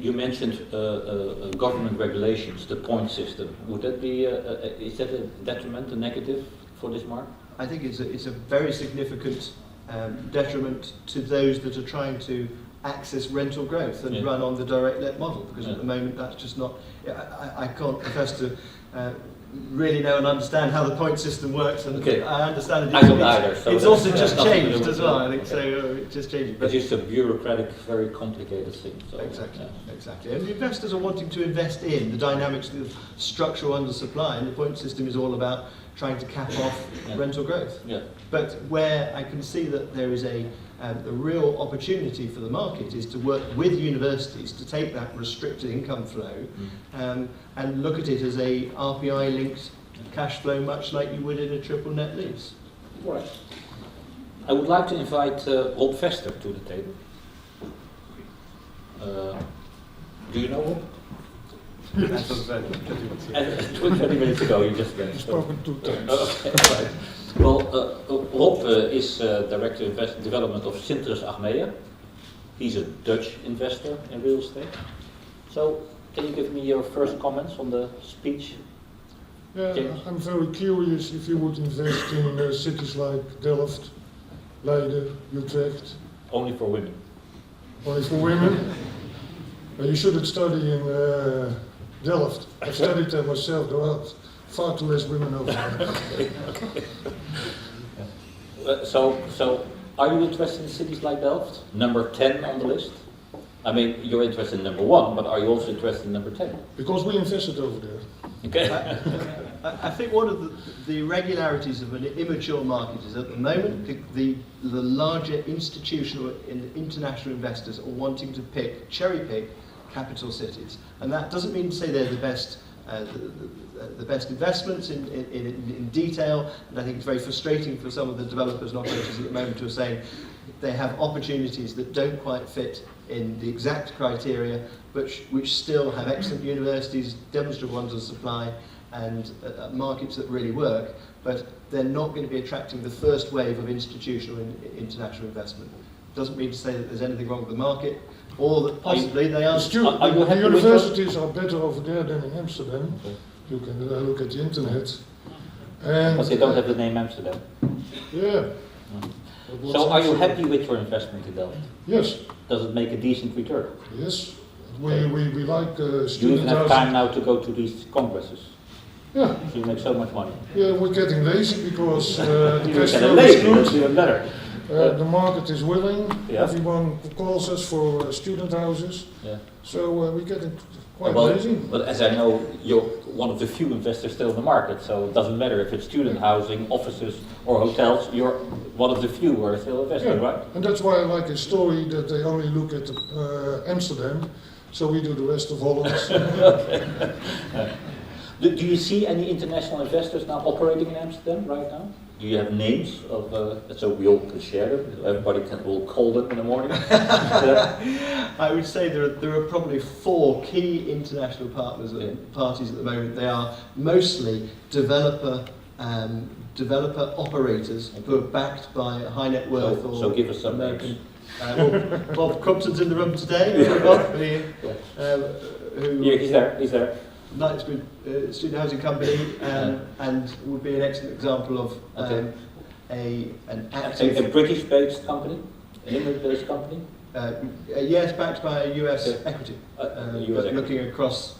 You mentioned government regulations, the point system. Would that be, is that a detriment, a negative for this market? I think it's a very significant detriment to those that are trying to access rental growth and run on the direct let model, because at the moment that's just not, I can't profess to really know and understand how the point system works, and I understand I don't either. So it's also just changed as well, I think, so it's just changing. But it's a bureaucratic, very complicated thing. So, exactly, exactly. And the investors are wanting to invest in the dynamics of structural undersupply, and the point system is all about trying to cap off rental growth. But where I can see that there is a real opportunity for the market is to work with universities to take that restricted income flow and look at it as a RPI-linked cash flow, much like you would in a triple net lease. Right. I would like to invite Rob Vester to the table. Do you know Rob? 20 minutes ago, you just went. Spoken 2 times. Okay, right. Well, Rob is Director of Development of Sinterus Achmea. He's a Dutch investor in real estate. So, can you give me your first comments on the speech? Yeah, James? I'm very curious if you would invest in cities like Delft, Leiden, Utrecht. Only for women. Only for women? You shouldn't study in Delft. I studied there myself, there are far too less women over there. So, are you interested in cities like Delft? Number 10 on the list? I mean, you're interested in number 1, but are you also interested in number 10? Because we invested over there. Okay. I think one of the irregularities of an immature market is at the moment the larger institutional and international investors are wanting to cherry pick capital cities, and that doesn't mean to say they're the best investments in detail, and I think it's very frustrating for some of the developers and operators at the moment who are saying they have opportunities that don't quite fit in the exact criteria, but which still have excellent universities, demonstrable ones of supply, and markets that really work, but they're not going to be attracting the first wave of institutional and international investment. Doesn't mean to say that there's anything wrong with the market, or that possibly they are. The universities are better over there than in Amsterdam. You can look at the internet. And but they don't have the name Amsterdam. Yeah. So are you happy with your investment in Delft? Yes. Does it make a decent return? Yes. We like student You even have housing. time now to go to these congresses. Yeah. So you make so much money. Yeah, we're getting lazy because the You're cash getting flow lazy, is good. that's even better. The market is willing. Yeah. Everyone calls us for student houses. Yeah. So we're getting quite Well, lazy. but as I know, you're one of the few investors still in the market, so it doesn't matter if it's student housing, offices, or hotels, you're one of the few who are still investing, right? And that's why I like a story that they only look at Amsterdam, so we do the rest of Holland. Okay. Do you see any international investors now operating in Amsterdam right now? Do you have names of, so we all can share them, everybody will call them in the morning? I would say there are probably 4 key international partners parties at the moment. They are mostly developer operators who are backed by high net worth So give us some American. names. Bob Crompton's in the room today. He's there. Knightsbridge Student Housing Company, and would be an excellent example of an active. A British-based company, an England-based company. Yes, backed by a US equity, looking across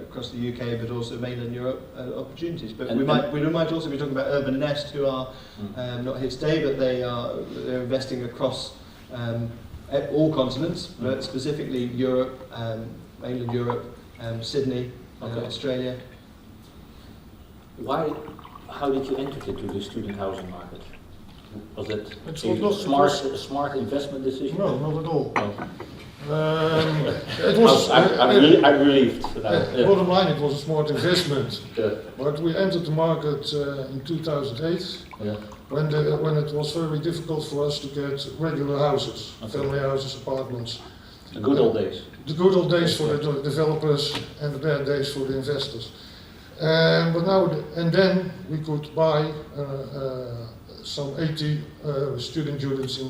across the UK, but also mainland Europe opportunities. But we might also be talking about Urban Nest, who are not here today, but they're investing across all continents, but specifically Europe, mainland Europe. Sydney, Australia. How did you enter into the student housing market? Was it a smart investment decision? No, not at all. No. It was. I'm relieved. Bottom line, it was a smart investment. But we entered the market in 2008, when it was very difficult for us to get regular houses, family houses, apartments. The good old days. The good old days for the developers and the bad days for the investors. But now, and then we could buy some 80 student units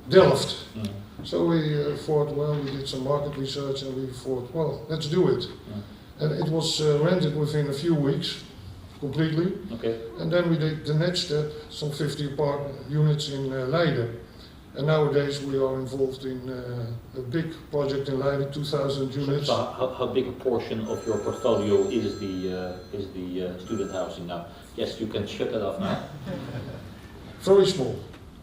Delft. Mm. So we thought, well, we did some market research and we thought, well, let's do it. And it was rented within a few weeks, completely. Okay. And then we did the next step, some 50 apartment units in Leiden. And nowadays we are involved in a big project in Leiden, 2,000 units. So how big a portion of your portfolio is the student housing now? Yes, you can shut it off now. Very small.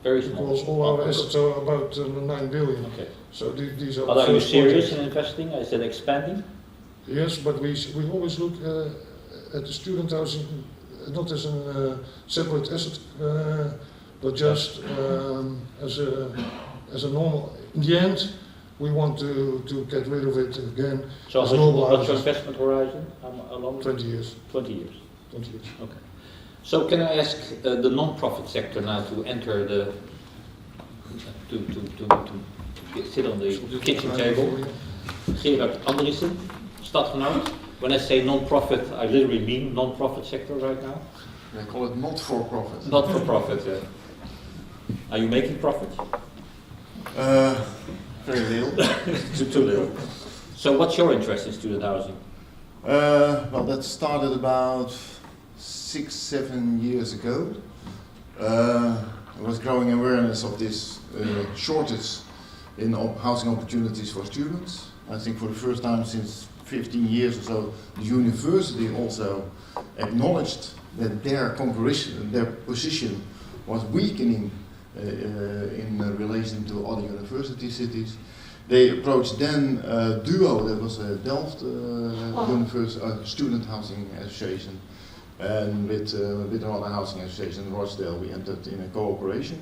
Very small. Because all our assets are about 9 billion. Okay. So these are. But the are you first serious projects. in investing? Is it expanding? Yes, but we always look at the student housing not as a separate asset, but just as a normal. In the end, we want to get rid of it again. So as normal what's your houses. investment horizon? How long? 20 years. 20 years. 20 years. Okay. So can I ask the non-profit sector now to enter to sit on the kitchen table? Gerard, Anderiesen, Stadgenoot. When I say non-profit, I literally mean non-profit sector right now. They call it not for profit. Not for profit. Are you making profits? Very little. Too little. So what's your interest in student housing? Well, that started about 6-7 years ago. There was growing awareness of this shortage in housing opportunities for students. I think for the first time since 15 years or so, the university also acknowledged that their position was weakening in relation to other university cities. They approached then DUO, that was a Delft student housing association, and with another housing association in Rochdale we entered in a cooperation.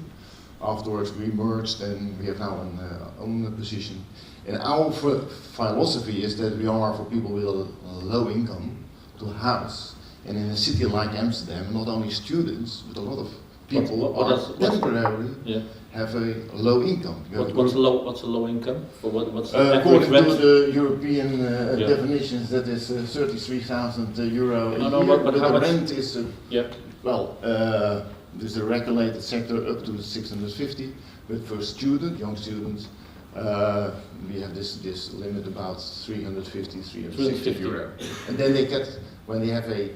Afterwards we merged and we have now an own position. And our philosophy is that we are for people with a low income to house. And in a city like Amsterdam, not only students, but a lot of people temporarily have a low income. What's a low income? For what's the according rent? to the European definitions, that is 33,000 euro a year. But how the much? rent is there's a regulated sector up to 650, but for young students, we have this limit about 350 euro. And then they get, when they have a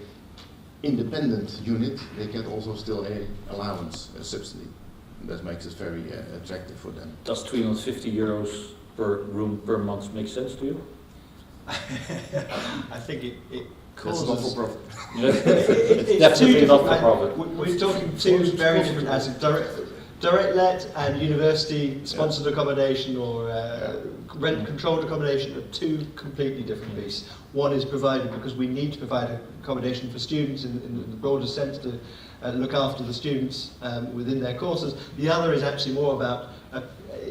independent unit, they get also still a allowance, a subsidy. And that makes it very attractive for them. Does 350 euros per room per month make sense to you? I think it That's causes... not for profit. It's definitely not for profit. We're talking two very different assets. Direct let and university sponsored accommodation or rent controlled accommodation are two completely different beasts. One is provided because we need to provide accommodation for students in the broader sense to look after the students within their courses. The other is actually more about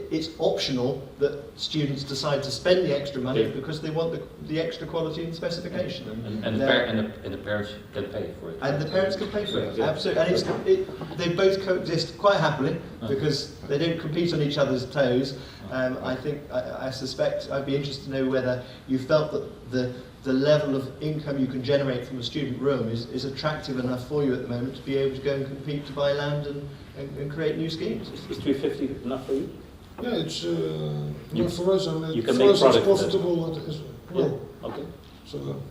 it's optional that students decide to spend the extra money because they want the extra quality and specification. And the parents can pay for it. And the parents can pay for it, absolutely. And they both coexist quite happily because they don't compete on each other's toes. I suspect I'd be interested to know whether you felt that the level of income you can generate from a student room is attractive enough for you at the moment to be able to go and compete to buy land and create new schemes. Is 350 enough for you? Yeah, it's not for us, and you can for make us it's product profitable as well. Yeah. Okay. So,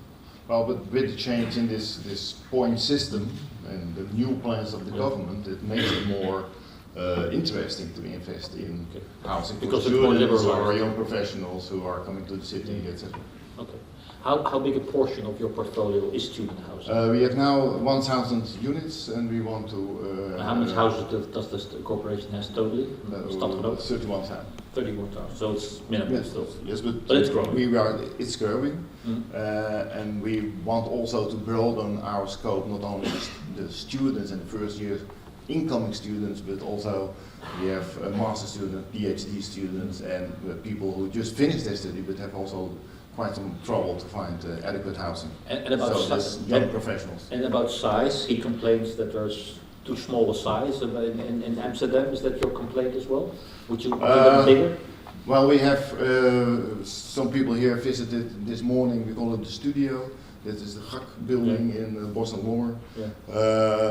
Well, but with the change in this point system and the new plans of the government, it makes it more interesting to invest in housing because for it's more students liberalized. or young professionals who are coming to the city, etc. Okay. How big a portion of your portfolio is student housing? We have now 1,000 units, and we want to. How many houses does the corporation has totally? 31,000. 31,000. So it's minimal Yes, still. yes, But it's growing. It's growing, and we want also to broaden our scope, not only the students in the first year, incoming students, but also we have master students, PhD students, and people who just finished their study but have also quite some trouble to find adequate housing. And about so that's young professionals. And about size, he complains that there's too small a size in Amsterdam. Is that your complaint as well? Would you make them bigger? Well, we have some people here visited this morning. We call it the studio. This is the GAK building in Bos en Lommer.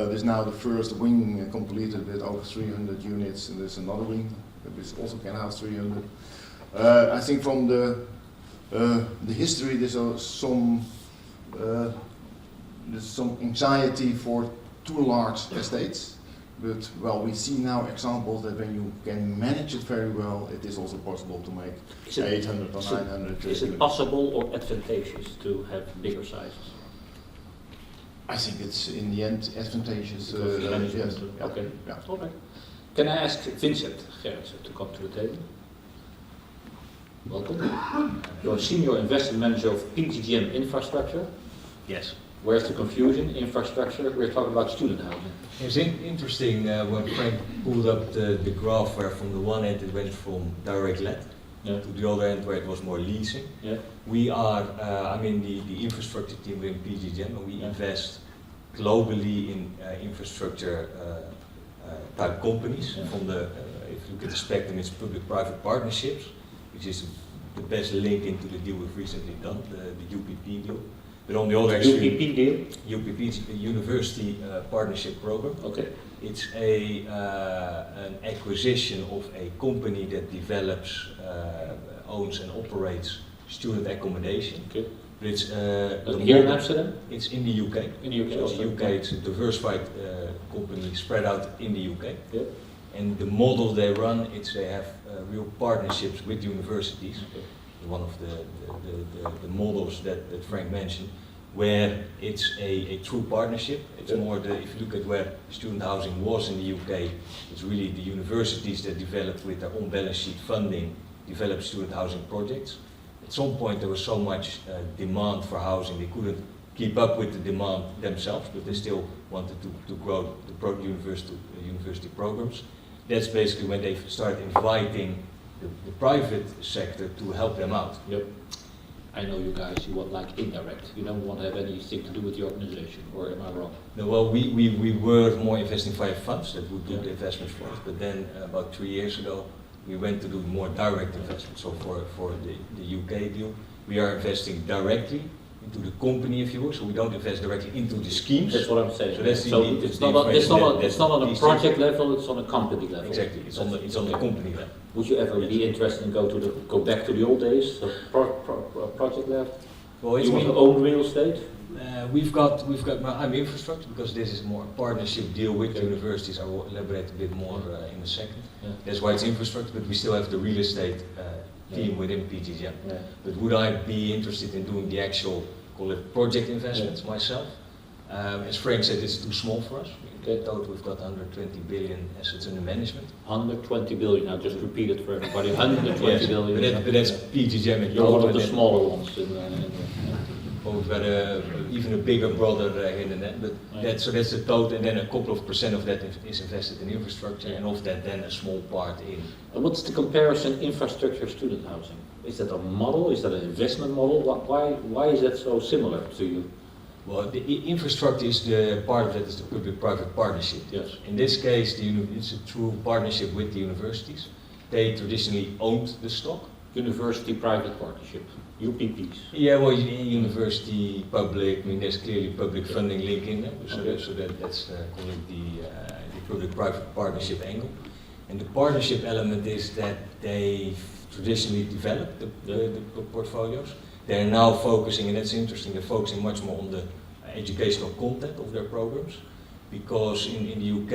There's now the first wing completed with over 300 units, and there's another wing which also can house 300. I think from the history, there's some anxiety for too large estates. But well, we see now examples that when you can manage it very well, it is also possible to make 800 or 900. Is it possible or advantageous to have bigger sizes? I think it's in the end advantageous. Yes. Okay. Yeah. All right. Can I ask Vincent Gerritsen to come to the table? Welcome. You're Senior Investment Manager of PGGM Infrastructure. Yes. Where's the confusion? Infrastructure, we're talking about student housing. It's interesting when Frank pulled up the graph where from the one end it went from direct let to the other end where it was more leasing. Yeah. We are, I'm in the infrastructure team within PGGM, and we invest globally in infrastructure type companies. From the, if you look at the spectrum, it's public-private partnerships, which is the best link into the deal we've recently done, the UPP deal. But on the other extreme, UPP deal? UPP is a university partnership program. Okay. It's an acquisition of a company that develops, owns and operates student accommodation. Okay. But it's Here in Amsterdam? It's in the UK. In the UK. So it's also. UK. It's a diversified company spread out in the UK. Yeah. And the model they run, they have real partnerships with universities. Okay. One of the models that Frank mentioned, where it's a true partnership. It's more if you look at where student housing was in the UK, it's really the universities that developed with their own balance sheet funding, developed student housing projects. At some point there was so much demand for housing, they couldn't keep up with the demand themselves, but they still wanted to grow the university programs. That's basically when they started inviting the private sector to help them out. Yep. I know you guys, you want like indirect. You don't want to have anything to do with the organization, or am I wrong? No, well, we were more investing via funds that would do the investments for us, but then about 3 years ago, we went to do more direct investments. So for the UK deal, we are investing directly into the company, if you will, so we don't invest directly into the schemes. That's what I'm saying. So that's it's not on a project level, it's on a company level. Exactly, it's on the company level. Would you ever be interested in go back to the old days, so project level? Well, You want to own real estate? We've got I'm infrastructure because this is more a partnership deal with universities. I will elaborate a bit more in a second. Yeah. That's why it's infrastructure, but we still have the real estate team within PGGM. Yeah. But would I be interested in doing the actual, call it project investments myself? As Frank said, it's too small for us. In total, we've got 120 billion assets under management. 120 billion, I'll just repeat it for everybody, 120 billion. But that's PGGM in You're total. one of the smaller ones. Well, we've got even a bigger brother in the net, but that's the total, and then a couple of % of that is invested in infrastructure, and of that then a small part in. And what's the comparison infrastructure student housing? Is that a model? Is that an investment model? Why is that so similar to you? Well, the infrastructure is the part of that is the public-private partnership. Yes. In this case, it's a true partnership with the universities. They traditionally owned the stock. University-private partnership, UPPs. Yeah, well, university, public, I mean, there's clearly public funding link in there, so that's call it the public-private partnership angle. And the partnership element is that they traditionally developed the portfolios. They're now focusing, and that's interesting, they're focusing much more on the educational content of their programs, because in the UK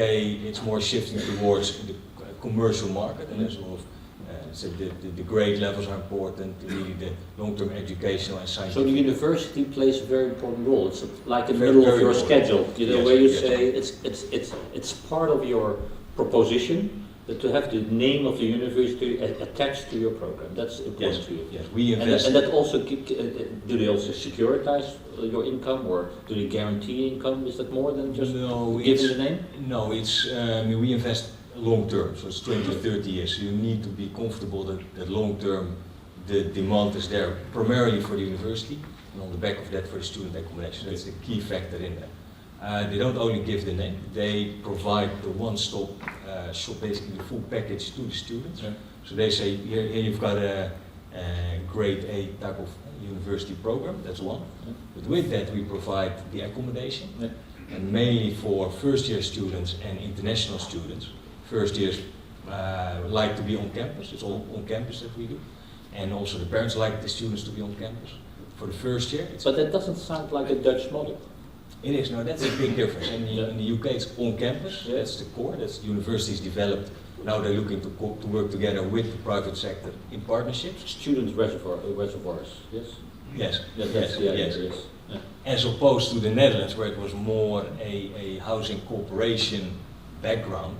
it's more shifting towards the commercial market, and there's a lot of so the grade levels are important, really the long-term educational and scientific. So the university plays a very important role. It's like in the Very, middle of very your important. schedule, you know, Yes, where you yes. say it's part of your proposition that to have the name of the university attached to your program. That's important to you. Yes, we invest. And that also do they also securitize your income, or do they guarantee income? Is that more than just giving the name? No, it's we invest long term, so it's 20 to 30 years. So you need to be comfortable that long term the demand is there primarily for the university, and on the back of that for the student accommodation. That's the key factor in there. They don't only give the name, they provide the one-stop shop, basically the full package to the students. Yeah. So they say, here you've got a grade A type of university program, that's one. Yeah. But with that we provide the accommodation, Yeah. and mainly for first year students and international students. First years like to be on campus. It's all on campus that we do. And also the parents like the students to be on campus. For the first year, it's But that doesn't sound like a Dutch model. it is, no, that's a big difference. In the UK, it's on campus, Yeah. that's the core, that's the universities developed. Now they're looking to work together with the private sector in partnerships. Student reservoirs, yes? Yes, Yeah, that's the idea, yes. yes. Yeah. As opposed to the Netherlands, where it was more a housing corporation background,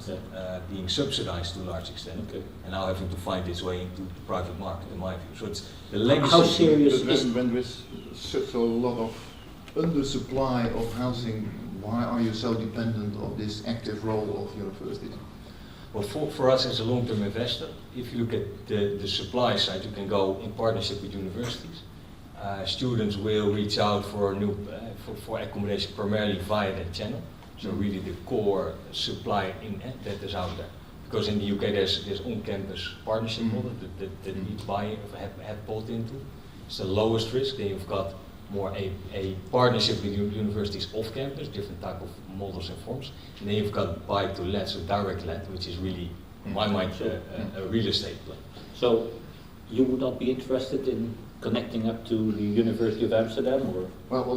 being subsidized to a large extent, Okay. and now having to find its way into the private market, in my view. So it's the legacy. How serious But is... when there is such a lot of undersupply of housing, why are you so dependent of this active role of universities? Well, for us as a long-term investor, if you look at the supply side, you can go in partnership with universities. Students will reach out for new for accommodation primarily via that channel. So really the core supply that is out there. Because in the UK there's on-campus partnership model that we have bought into. It's the lowest risk. Then you've got more a partnership with universities off campus, different type of models and forms. And then you've got buy-to-let, so direct let, which is really, in my mind, a real estate play. So you would not be interested in connecting up to the University of Amsterdam, or?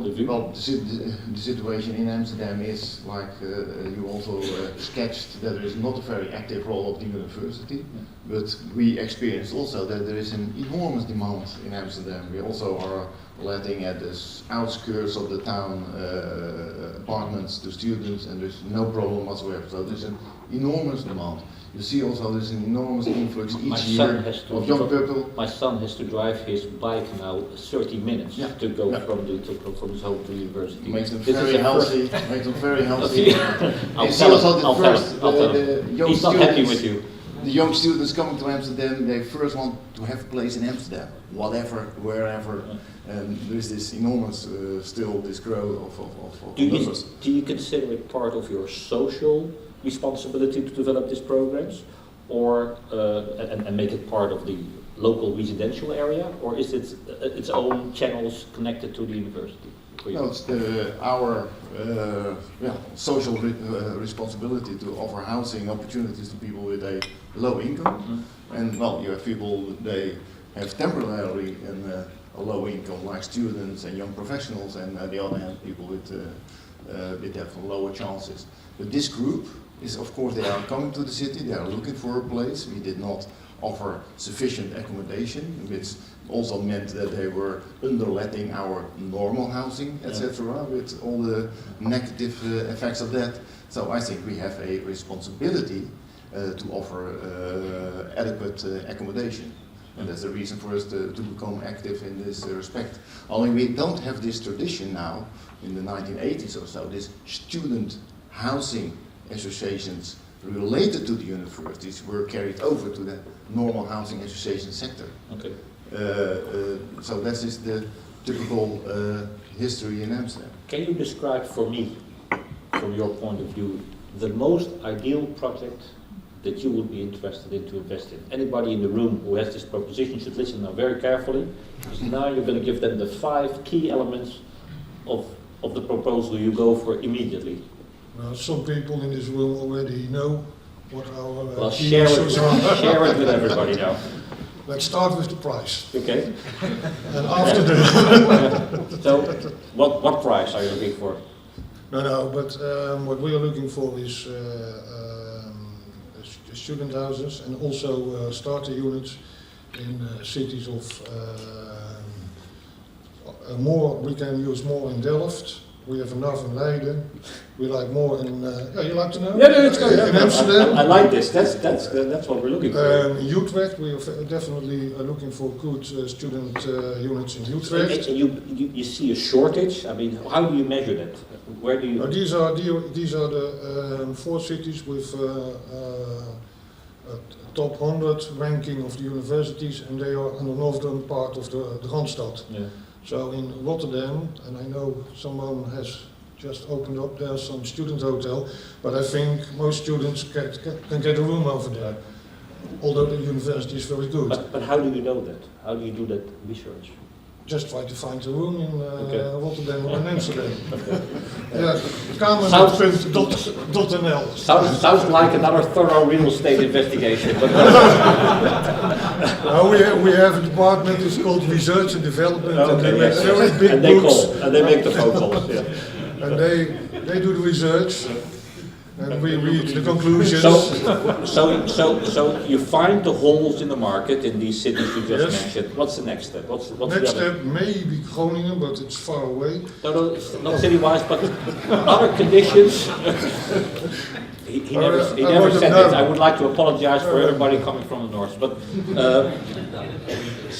The situation in Amsterdam is like you also sketched, that there is not a very active role of the university, but we experienced also that there is an enormous demand in Amsterdam. We also are letting at the outskirts of the town apartments to students, and there's no problem whatsoever. So there's an enormous demand. You see also there's an enormous influx each year of young people. My son has to drive his bike now 30 minutes to go from his home to university. Makes them This is very a healthy. Makes them very healthy. I'll It's tell also him, the I'll tell first. him, I'll tell The him. young He's not happy students- with you. The young students coming to Amsterdam, they first want to have a place in Amsterdam, whatever, wherever, and there is this enormous, still this growth of numbers. Do you consider it part of your social responsibility to develop these programs, or and make it part of the local residential area, or is it its own channels connected to the university? For you? No, it's our social responsibility to offer housing opportunities to people with a low income. And well, you have people, they have temporarily a low income, like students and young professionals, and on the other hand, people with have lower chances. But this group is, of course, they are coming to the city, they are looking for a place. We did not offer sufficient accommodation, which also meant that they were underletting our normal housing, etc., with all the negative effects of that. So I think we have a responsibility to offer adequate accommodation. And that's the reason for us to become active in this respect. Only we don't have this tradition now, in the 1980s or so, this student housing associations related to the universities were carried over to the normal housing association sector. Okay. So that is the typical history in Amsterdam. Can you describe for me, from your point of view, the most ideal project that you would be interested in to invest in? Anybody in the room who has this proposition should listen now very carefully, because now you're going to give them the 5 key elements of the proposal you go for immediately. Now, some people in this room already know what our Well, key share issues are. share it with everybody now. Let's start with the price. Okay. And after the... So, what price are you looking for? No, but what we are looking for is student houses and also starter units in cities of more. We can use more in Delft. We have enough in Leiden. We like more in. You like to know? Yeah, no, it's good. In Amsterdam. I like this. That's what we're looking for. Utrecht, we are definitely looking for good student units in Utrecht. And you see a shortage. I mean, how do you measure that? Where do you? These are the 4 cities with a top 100 ranking of the universities, and they are in the northern part of the Randstad. Yeah. So in Rotterdam, and I know someone has just opened up there some student hotel, but I think most students can get a room over there, although the university is very good. But how do you know that? How do you do that research? just try to find a room in Okay. Rotterdam or in Amsterdam. Yeah, kamer.nl. Sounds like another thorough real estate investigation. But We have a department, it's called Research and Development, and they okay, make yes. very big And they books. call, and they make the phone calls. Yeah. And they do the research, and we read the conclusions. So you find the holes in the market in these cities you just Yes. mentioned. What's the next step? What's Next the other? step may be Groningen, but it's far away. No, it's not city-wise, but other conditions. He never said it. I would like to apologize for everybody coming from the north. But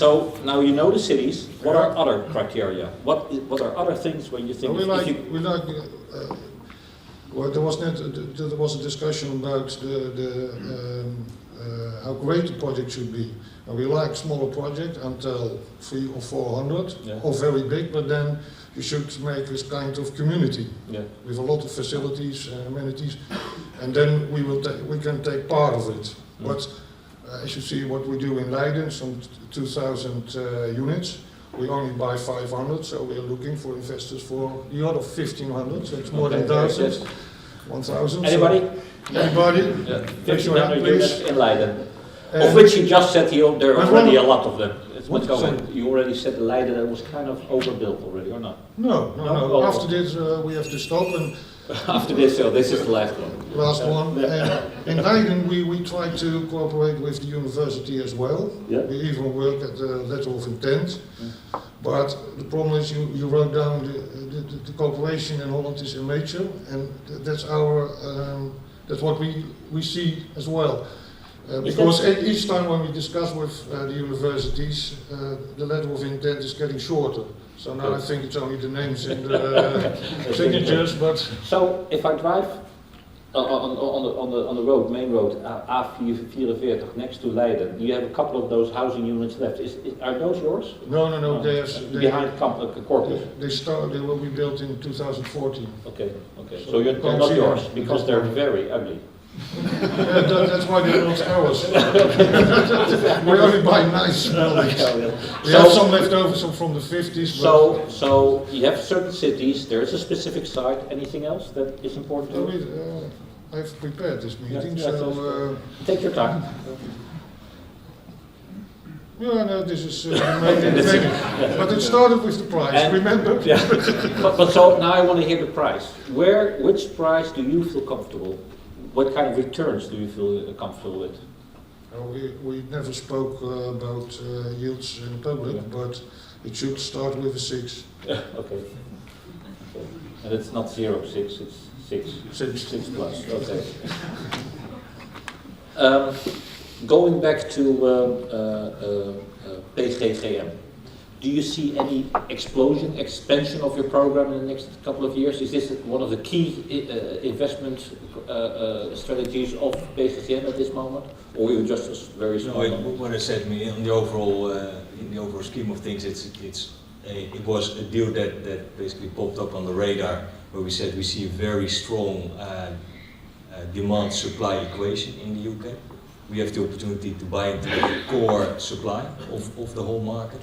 so now you know the cities. What are other criteria? What are other things when you think? Well, there was a discussion about how great the project should be. And we like smaller projects until 300 or 400, Yeah. or very big, but then you should make this kind of community Yeah. with a lot of facilities, amenities, and then we can take part of it. But as you see what we do in Leiden, some 2,000 units, we only buy 500, so we are looking for investors for the other 1,500, so it's more than 1,000. Yes. 1,000. Anybody? Anybody? Yeah. Raise your hand, 1,500 please. units in Leiden. Of which you just said there are But already one- a lot of them. It's What what's going. percent? You already said Leiden that was kind of overbuilt already, or not? No. Oh. After this, we have to stop, and After this, so this is the last one. last one. In Leiden, we try to cooperate with the university as well. Yeah. We even work at the letter of intent. But the problem is, you wrote down the cooperation in Holland is immature, and that's that's what we see as well. Because each time when we discuss with the universities, the letter of intent is getting shorter. So now I think it's only the names and the signatures, but So if I drive on the road, main road, A44 next to Leiden, you have a couple of those housing units left. Are those yours? no, they Behind Corpus. they will be built in 2014. Okay. So they're not yours because they're very ugly. That's why they're not ours. We only buy nice buildings. We have some leftovers from the 50s. But So you have certain cities. There is a specific site. Anything else that is important to you? I've prepared this meeting, Yeah, so Take your time. no, this is but it started with the price. And- Remember? Yeah. But so now I want to hear the price. Which price do you feel comfortable? What kind of returns do you feel comfortable with? We never spoke about yields in public, but it should start with a 6. Okay. And it's not 0.6, it's 6 plus. Okay. Going back to PGGM, do you see any expansion of your program in the next couple of years? Is this one of the key investment strategies of PGGM at this moment, or you just a very small? What I said, in the overall scheme of things, it was a deal that basically popped up on the radar, where we said we see a very strong demand-supply equation in the UK. We have the opportunity to buy into the core supply of the whole market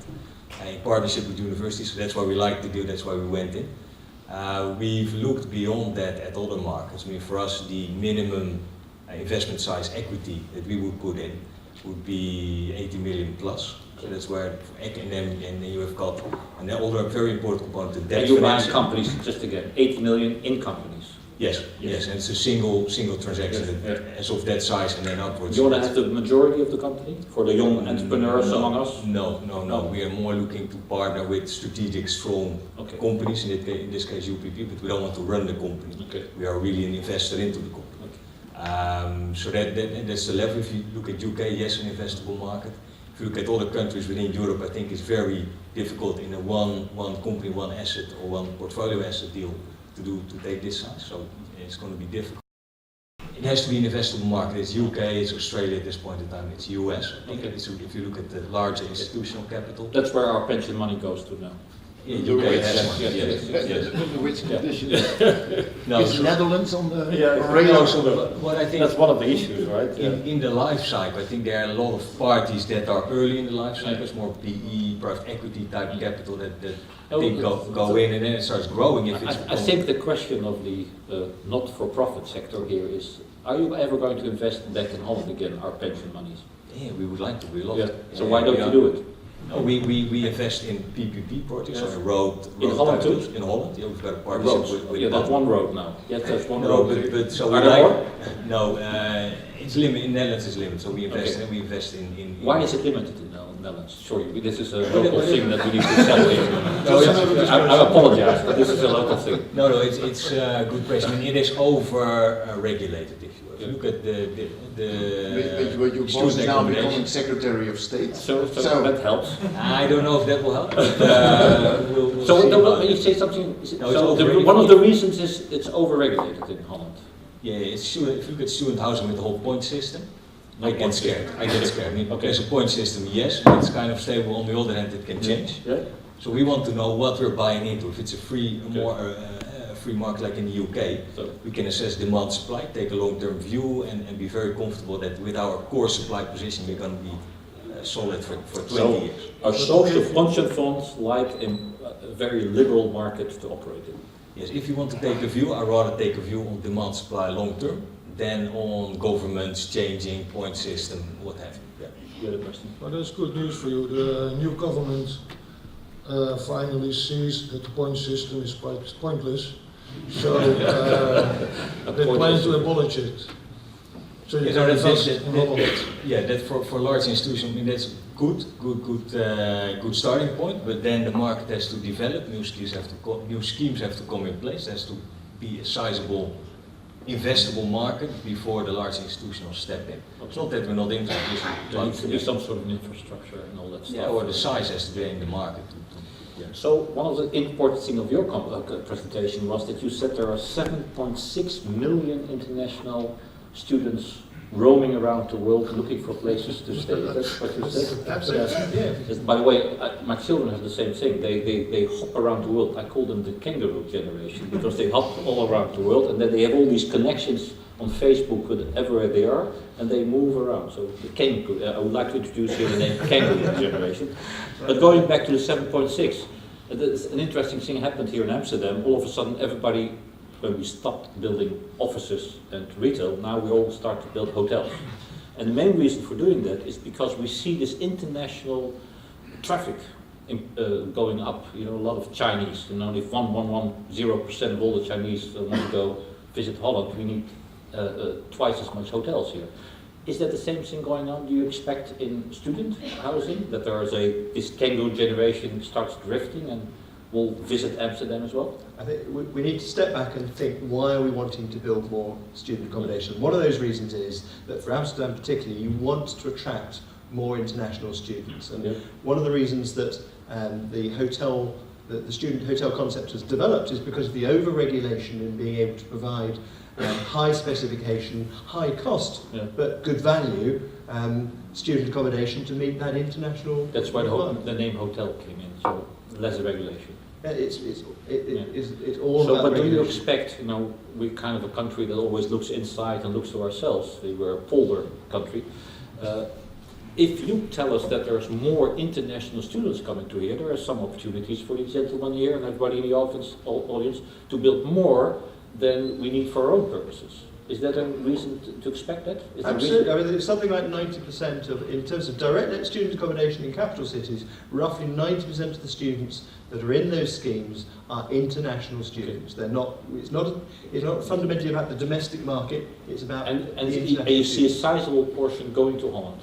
in partnership with universities, so that's why we liked the deal, that's why we went in. We've looked beyond that at other markets. For us, the minimum investment size equity that we would put in would be 80 million plus. So that's where, and then you have got another very important component, the debt And you buy financing. companies, just again, 80 million in companies. Yes, and it's a single transaction Yes. as of that size and then upwards. You want to have the majority of the company for the young entrepreneurs among us? No. We are more looking to partner with strategic, strong Okay. companies, in this case UPP, but we don't want to run the company. Okay. We are really an investor into the company. So that's the level. If you look at UK, yes, an investable market. If you look at other countries within Europe, I think it's very difficult in a one company, one asset or one portfolio asset deal to take this size. So it's going to be difficult. It has to be an investable market. It's UK, it's Australia at this point in time, it's US. I think Okay. if you look at the larger institutional capital. That's where our pension money goes to now. Yeah, UK has one. Yes. Which condition? No, Is so- Netherlands on the Yeah, radar? no, so what I think That's one of the issues, right? in the life cycle, I think there are a lot of parties that are early in the life cycle. It's more PE, private equity type capital that think go in, and then it starts growing. If it's I think the question of the not-for-profit sector here is, are you ever going to invest back in Holland again, our pension monies? yeah, we would like to. We love Yeah. it. So why don't you do it? No, we invest in PPP projects, Yes. so road In Holland type too? tools. In Holland, yeah, we've got a partnership Roads. with Yeah, that's Pullen. one road now. Yes, that's one No, road. but so Are we there like, more? no, it's limited, in Netherlands is limited, so we invest Okay. and we invest in Why is it limited in the Netherlands? Sorry, this is a Well, local well, thing that we need to settle here. No, Just it's- another I discussion. apologize, but this is a local thing. No, it's a good question. I mean, it is over regulated, if you will. If you look at But your boss student is now accommodation. becoming Secretary of State. So that helps. I don't know if that will help. But, we'll So see when about you it. say something, No, it's so overregulated. one of the reasons is it's over-regulated in Holland. Yeah, it's student, if you look at student housing with the whole point system, I No get point scared. system. I get scared. I mean, Okay. there's a point system, yes, but it's kind of stable. On the other hand, it can change. Yeah? So we want to know what we're buying into. If it's a free, Okay. more free market like in the UK, So, we can assess demand supply, take a long-term view, and be very comfortable that with our core supply position, we're going to be solid for 20 So- years. our social pension funds like a very liberal market to operate in. Yes, if you want to take a view, I rather take a view on demand supply long-term than on governments changing point system, what have you. Yeah. You had a question? Well, that's good news for you. The new government finally sees that the point system is quite pointless. So they plan to abolish it. So you Yeah, can no, invest in Holland. yeah, that for large institutions, I mean, that's good starting point, but then the market has to develop, new schemes have to come in place, there has to be a sizable investable market before the large institutions step in. It's not that we're not interested. There needs to be some sort of infrastructure and all that stuff. Yeah, or the size has to be in the market. Yeah. So one of the important things of your presentation was that you said there are 7.6 million international students roaming around the world looking for places to stay. That's what you said? Absolutely, yeah. Yes. By the way, my children have the same thing. They hop around the world. I call them the kangaroo generation because they hop all around the world and then they have all these connections on Facebook wherever they are and they move around. So the kangaroo, I would like to introduce here the name kangaroo generation. But going back to the 7.6, an interesting thing happened here in Amsterdam. All of a sudden everybody, when we stopped building offices and retail, now we all start to build hotels. And the main reason for doing that is because we see this international traffic going up. You know, a lot of Chinese, and only if 1% of all the Chinese want to go visit Holland, we need twice as much hotels here. Is that the same thing going on? Do you expect in student housing that there is this kangaroo generation starts drifting and will visit Amsterdam as well? I think we need to step back and think, why are we wanting to build more student accommodation? One of those reasons is that for Amsterdam particularly, you want to attract more international students. And Yeah. one of the reasons that the student hotel concept has developed is because of the over-regulation in being able to provide high specification, high cost, Yeah. but good value student accommodation to meet that international That's why requirement. the name hotel came in, so less regulation. It's all So, about but do you regulation. expect, you know, we're kind of a country that always looks inside and looks to ourselves. We're a polder country. If you tell us that there's more international students coming to here, there are some opportunities for the gentlemen here and everybody in the audience to build more than we need for our own purposes. Is that a reason to expect that? Is there a reason? Absolutely. I mean, it's something like 90% of, in terms of direct net student accommodation in capital cities, roughly 90% of the students that are in those schemes are international students. They're not. It's not fundamentally about the domestic market. It's about And the international you see a students. sizable portion going to Holland.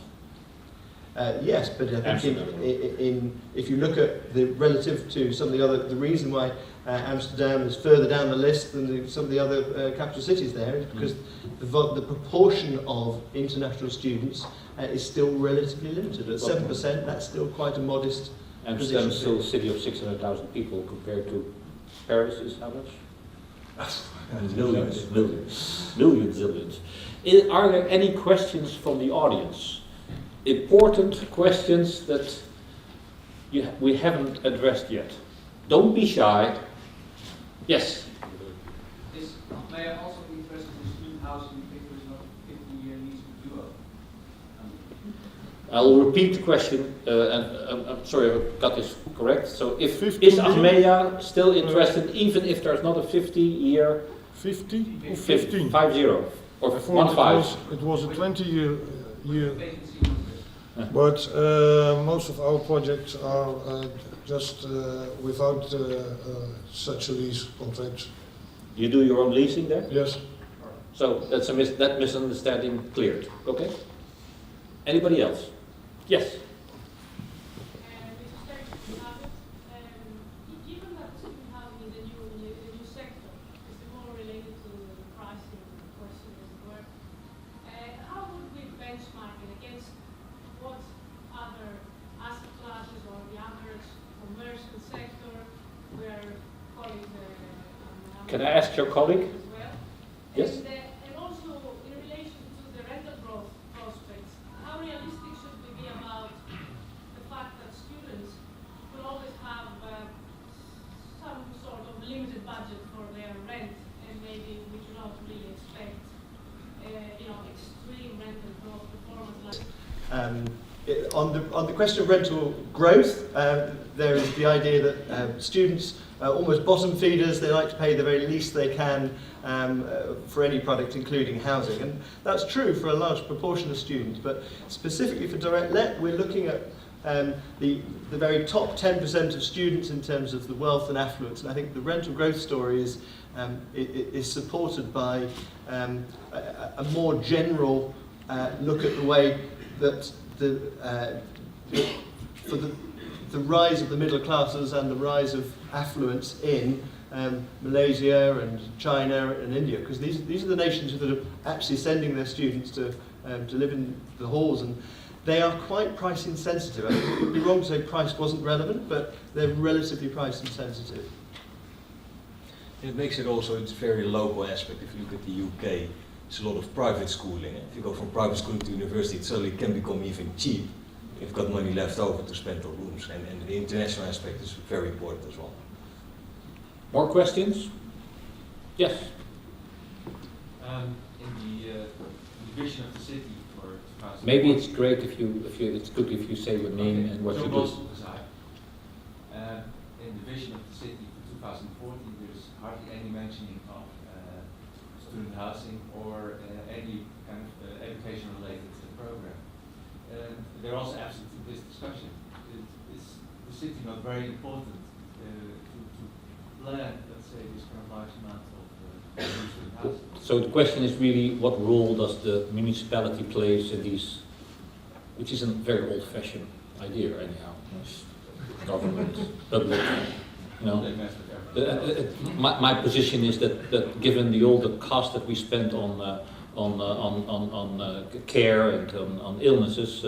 Yes, but I think Amsterdam. if you look at the relative to some of the other, the reason why Amsterdam is further down the list than some of the other capital cities there is because the proportion of international students is still relatively limited. At 7%, that's still quite a modest Amsterdam is position. still a city of 600,000 people compared to Paris is how much? Millions, zillions. Are there any questions from the audience? Important questions that we haven't addressed yet. Don't be shy. Yes. May I also be interested in student housing if there is not 50-year lease with you? I'll repeat the question, and I'm sorry if I got this correct. So if 50 is year? Achmea still interested, even if there's not a 50-year, 50 or 50, 15? or I thought 15? it was a 20-year year. Vacancy numbers. But most of our projects are just without such a lease contract. You do your own leasing there? Yes. So that's that misunderstanding cleared. Okay. Anybody else? Yes. With respect to student housing, given that student housing is a new sector, it's more related to the pricing question as it were, how would we benchmark it against what other asset classes or the average commercial sector where colleagues Can I ask your colleague? as well? Yes. And also in relation to the rental growth prospects, how realistic should we be about the fact that students will always have some sort of limited budget for their rent, and maybe we do not really expect, extreme rental growth performance like. On the question of rental growth, there is the idea that students are almost bottom feeders. They like to pay the very least they can for any product, including housing. And that's true for a large proportion of students. But specifically for direct let, we're looking at the very top 10% of students in terms of the wealth and affluence. And I think the rental growth story is supported by a more general look at the way that for the rise of the middle classes and the rise of affluence in Malaysia and China and India, because these are the nations that are actually sending their students to live in the halls, and they are quite price insensitive. I think it would be wrong to say price wasn't relevant, but they're relatively price insensitive. It makes it also, it's a very local aspect. If you look at the UK, it's a lot of private schooling. If you go from private schooling to university, it suddenly can become even cheap if you've got money left over to spend on rooms. And the international aspect is very important as well. More questions? Yes. In the division of the city for 2000. Maybe it's great if it's good if you say your name and what you do. In the vision of the city for 2014, there's hardly any mentioning of student housing or any kind of education-related program. They're also absent in this discussion. Is the city not very important to plan, let's say, this kind of large amount of student housing? So the question is really, what role does the municipality plays in these, which is a very old-fashioned idea anyhow. Government, public, My position is that given all the cost that we spend on care and on illnesses,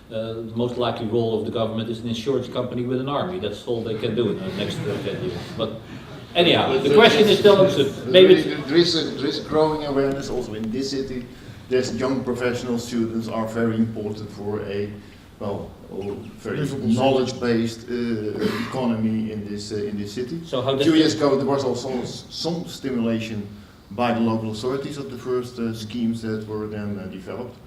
the most likely role of the government is an insurance company with an army. That's all they can do in the next 10 years. But anyhow, the question is still answered. Maybe there is growing awareness also in this city. There's young professional students are very important for a very knowledge-based economy in this city. So how a few years ago there was also some stimulation by the local authorities of the first schemes that were then developed.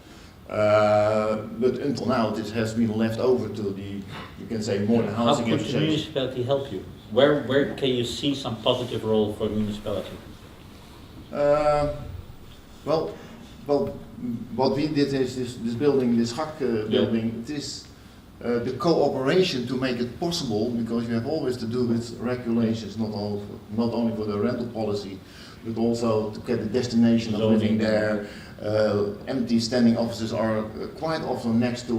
But until now this has been left over to the, you can say, more than housing how could the association. municipality help you? Where can you see some positive role for the municipality? What we did is this building, this HAC building, it is the cooperation to make it possible, because you have always to do with regulations, not only for the rental policy, but also to get the destination of living there. Empty standing offices are quite often next to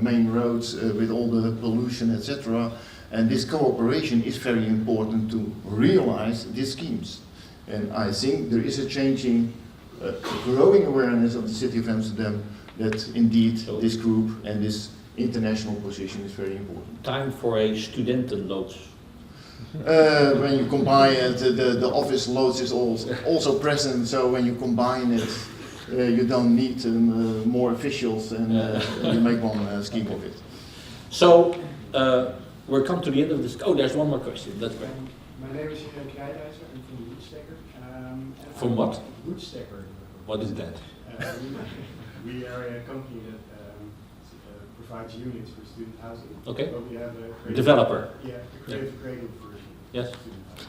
main roads with all the pollution, etc. And this cooperation is very important to realize these schemes. And I think there is a changing, growing awareness of the city of Amsterdam that indeed this group and this international position is very important. Time for a studentenloods. When you combine it, the office loads is also present, so when you combine it, you don't need more officials, and you make one scheme of it. So, we're come to the end of this. Oh, there's one more question. That's great. My name is Gerard. I'm from the Woodstacker. From what? Woodstacker. What is that? We are a company that provides units for student housing. Okay. But we have a creative, Developer. Yeah, a creative cradle version. Yes. Of student housing.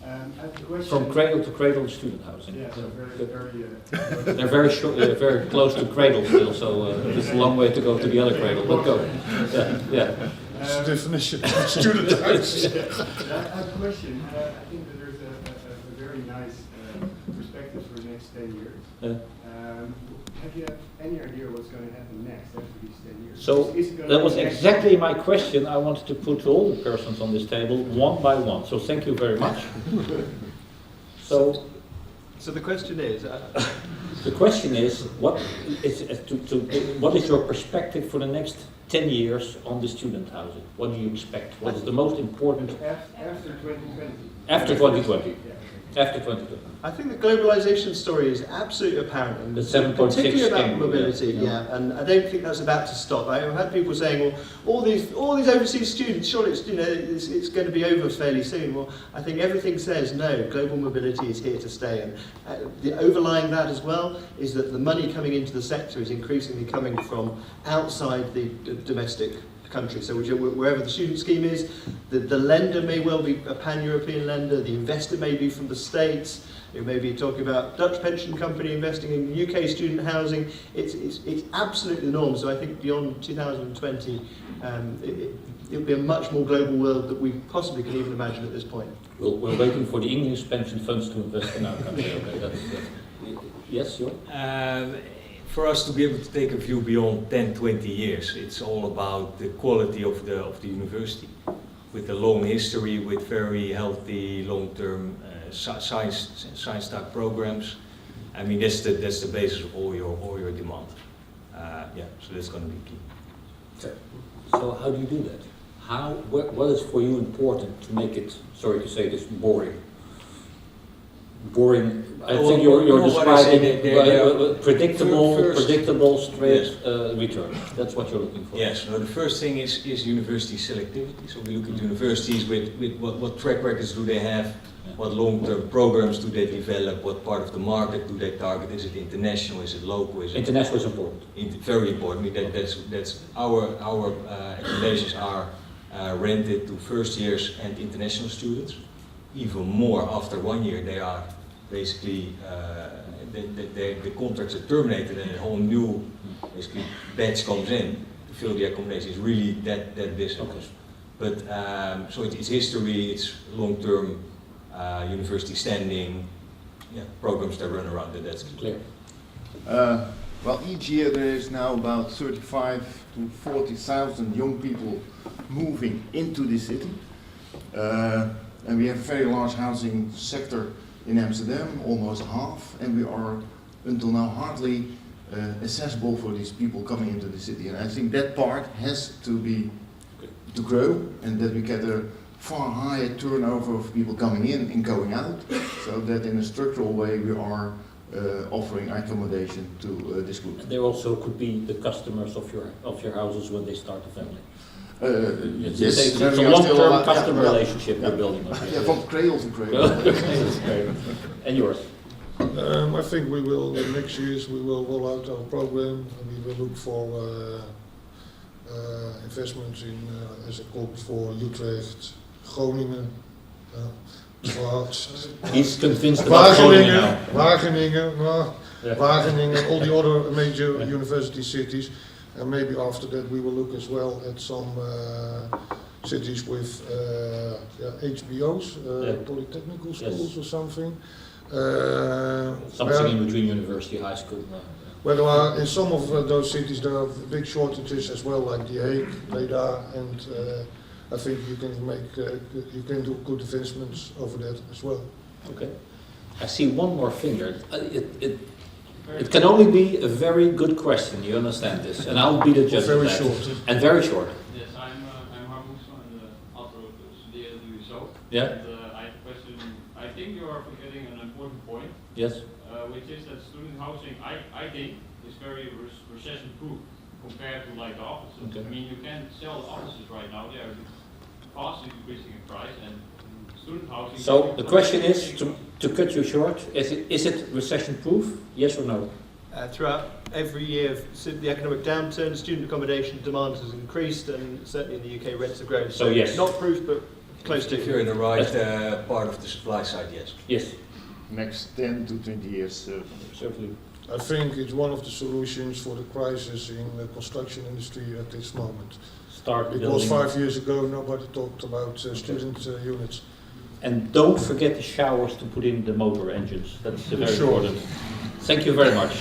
I have a question. From cradle to cradle student housing. Yeah, so very, Good. very. They're very short, very close to cradle still, so it's a long way to go to the other cradle. But go. Yeah. That's the definition of student house. I have a question. I think that there's a very nice perspective for the next 10 years. Have you any idea what's going to happen next after these 10 years? So Is it gonna that be was next- exactly my question. I wanted to put to all the persons on this table one by one. So thank you very much. So So the question is, the question is, what is your perspective for the next 10 years on the student housing? What do you expect? What is the most important After 2020. after 2020? Yeah. After 2020. I think the globalization story is absolutely apparent, and The 7.6 particularly about came, mobility. yeah. And I don't think that's about to stop. I've had people saying, "Well, all these overseas students, surely it's going to be over fairly soon." Well, I think everything says no. Global mobility is here to stay, and the overlying that as well is that the money coming into the sector is increasingly coming from outside the domestic country. So wherever the student scheme is, the lender may well be a pan-European lender, the investor may be from the States, it may be talking about Dutch pension company investing in UK student housing. It's absolutely the norm. So I think beyond 2020, it'll be a much more global world that we possibly can even imagine at this point. We're waiting for the English pension funds to invest in our country. Okay, that's yes, sure. For us to be able to take a view beyond 10, 20 years, it's all about the quality of the university, with a long history, with very healthy long-term science type programs. I mean, that's the basis of all your demand. Yeah, so that's going to be key. So how do you do that? What is for you important to make it, sorry to say this, boring? Boring. I think you're describing predictable, straight return. That's what you're looking for. Yes. No, the first thing is university selectivity. So we look at universities with what track records do they have, what long-term programs do they develop, what part of the market do they target? Is it international? Is it local? Is it international is important. Very important. I mean, that's our accommodations are rented to first years and international students. Even more after 1 year, they are basically the contracts are terminated and a whole new basically batch comes in to fill the accommodation. It's really that business. Okay. But so it's history, it's long-term university standing, programs that run around it. That's clear. Well, each year there is now about 35 to 40,000 young people moving into the city. And we have a very large housing sector in Amsterdam, almost half, and we are until now hardly accessible for these people coming into the city. And I think that part has to grow, and that we get a far higher turnover of people coming in and going out, so that in a structural way we are offering accommodation to this group. There also could be the customers of your houses when they start a family. Yes, it's a long-term customer relationship you're building up. Yeah, from cradle to cradle. And yours? I think we will, in next years, we will roll out our program and we will look for investments in, as I called before, Utrecht, Groningen, He's convinced about Groningen now. Wageningen, all the other major university cities. And maybe after that we will look as well at some cities with HBOs, polytechnical schools or something. Something in between university, high school. Well, there are, in some of those cities there are big shortages as well, like The Hague, Breda, and I think you can do good investments over that as well. Okay. I see one more finger. It can only be a very good question, you understand this, and I'll be the judge of that. Very short. And very short. Yes, I'm Harmus and author of Studeer de Zo. Yeah. And I have a question. I think you are forgetting an important point. Yes. Which is that student housing, I think, is very recession-proof compared to like the offices. Okay. I mean, you can sell the offices right now. They are cost is increasing in price and student housing. So the question is, to cut you short, is it recession-proof? Yes or no? Throughout every year since the economic downturn, student accommodation demand has increased, and certainly in the UK rents have grown. So yes. Not proof, but close to. If you're in the right part of the supply side, yes. Yes, Next 10 to 20 years. certainly. I think it's one of the solutions for the crisis in the construction industry at this moment. Start Because building. 5 years ago nobody talked about student units. And don't forget the showers to put in the motor engines. That's very Sure. important. Thank you very much.